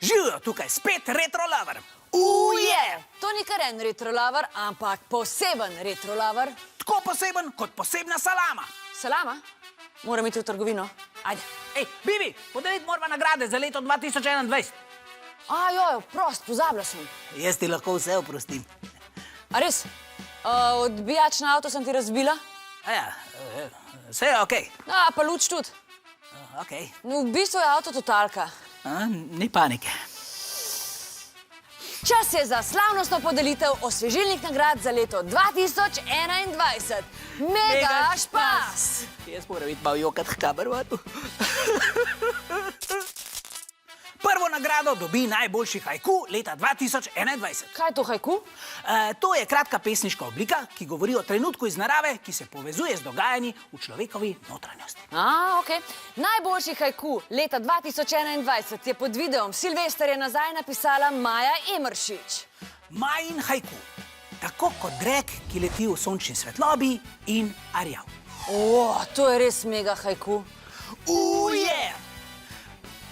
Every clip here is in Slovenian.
Živijo tukaj spet retrolover. To ni kar en retrolover, ampak poseben retrolover. Tako poseben kot posebna salama. Salama? Moram iti v trgovino. Ajde. Ej, Bibi, podeliti moramo nagrade za leto 2021. Joj, prost, pozabila sem. Jaz ti lahko vse oprostim. A res? Odbijač na avto sem ti razbila? Vse je okej. Pa luč tudi. Okej. No, v bistvu je avto totalka. Ni panike. Čas je za slavnostno podelitev osvežilnih nagrad za leto 2021. Mega špas! Jaz moram iti malo jokat k kamermanu. Prvo nagrado dobi najboljši haiku leta 2021. Kaj je to haiku? To je kratka pesniška oblika, ki govori o trenutku iz narave, ki se povezuje z dogajanji v človekovi notranjosti. Okej. Najboljši haiku leta 2021 je pod videom Silvesterja nazaj napisala Maja Emeršič. Majin haiku. Tako kot drek, ki leti v sončni svetlobi in arjav. To je res mega haiku.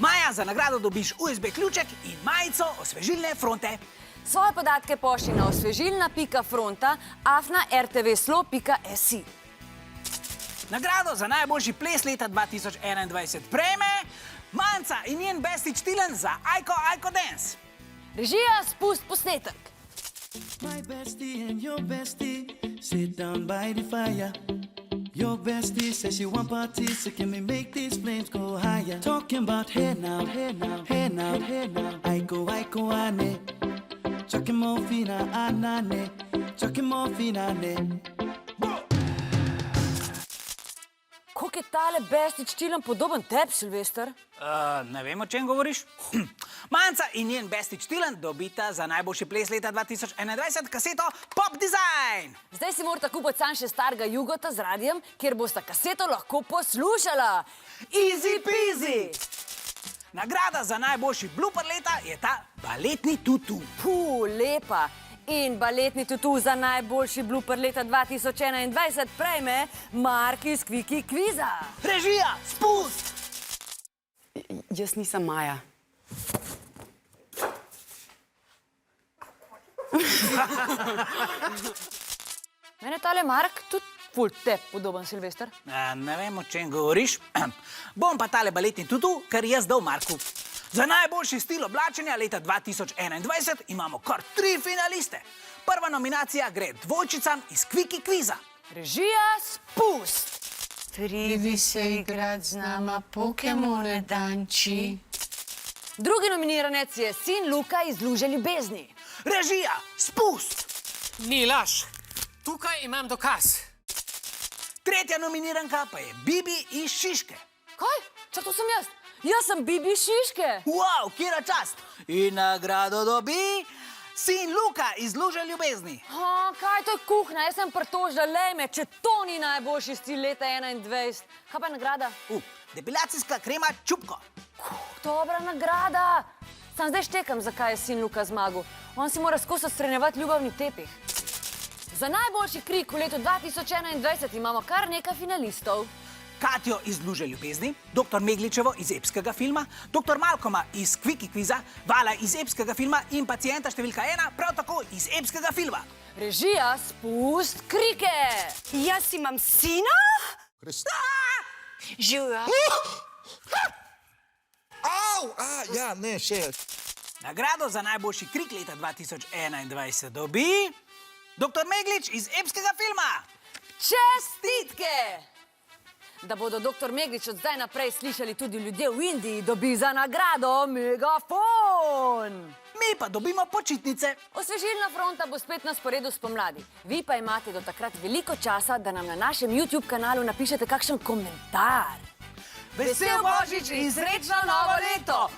Maja, za nagrado dobiš USB ključek in majico osvežilne fronte. Svoje podatke pošli na osvežilna.fronta@rtvslo.si. Nagrado za najboljši ples leta 2021 prejme Manca in njen bestič Tilen za Aiko Dance. Režija, spust posnetek. My bestie and your bestie sit down by the fire. Your bestie says she want parties, so can we make these flames go higher? Talking about hey now, hey now, hey now, hey now. Aiko, ane. Chucking morphine, anane. Chucking morphine, ane. Koliko je tale bestič Tilen podoben tebi, Silvester? Ne vem, o čem govoriš. Manca in njen bestič Tilen dobita za najboljši ples leta 2021 kaseto Pop Design. Zdaj si morata kupiti sam še starega jugota z radijem, kjer bosta kaseto lahko poslušala. Easy peasy! Nagrada za najboljši blooper leta je ta baletni tutu. Lepa. In baletni tutu za najboljši blooper leta 2021 prejme Mark iz Kviki kviza. Režija, spust! Jaz nisem Maja. Mene tale Mark tudi ful tebi podoben, Silvester. Ne vem, o čem govoriš. Bom pa tale baletni tutu, kar jaz dal Marku. Za najboljši stil oblačenja leta 2021 imamo kar 3 finaliste. Prva nominacija gre dvojčicam iz Kviki kviza. Režija, spust! Pridi se igrat z nama Pokemone, Danči. Drugi nominiranec je sin Luka iz Luže ljubezni. Režija, spust! Ni laž. Tukaj imam dokaz. Tretja nominiranka pa je Bibi iz Šiške. Kaj? Čak, to sem jaz. Jaz sem Bibi iz Šiške. Wow, kjera čast! In nagrado dobi sin Luka iz Luže ljubezni. Kaj to je kuhna? Jaz sem pritožila, lej me, če to ni najboljši stil leta 2021. Kaj pa je nagrada? Depilacijska krema Čupko. Dobra nagrada. Sam zdaj štekam, zakaj je sin Luka zmagal. On si mora skozi odstranjevati ljubavni tepih. Za najboljši krik v letu 2021 imamo kar nekaj finalistov. Katjo iz Luže ljubezni, dr. Megličevo iz epskega filma, dr. Malkoma iz Kviki kviza, Vala iz epskega filma in pacienta številka 1 prav tako iz epskega filma. Režija, spust krike! Jaz imam sina? Živjo. Ja, ne, še. Nagrado za najboljši krik leta 2021 dobi dr. Meglič iz epskega filma. Čestitke! Da bodo dr. Meglič od zdaj naprej slišali tudi ljudje v Indiji, dobi za nagrado megafon. Mi pa dobimo počitnice. Osvežilna fronta bo spet na sporedu spomladi. Vi pa imate do takrat veliko časa, da nam na našem YouTube kanalu napišete kakšen komentar. Vesel Božič in srečno novo leto!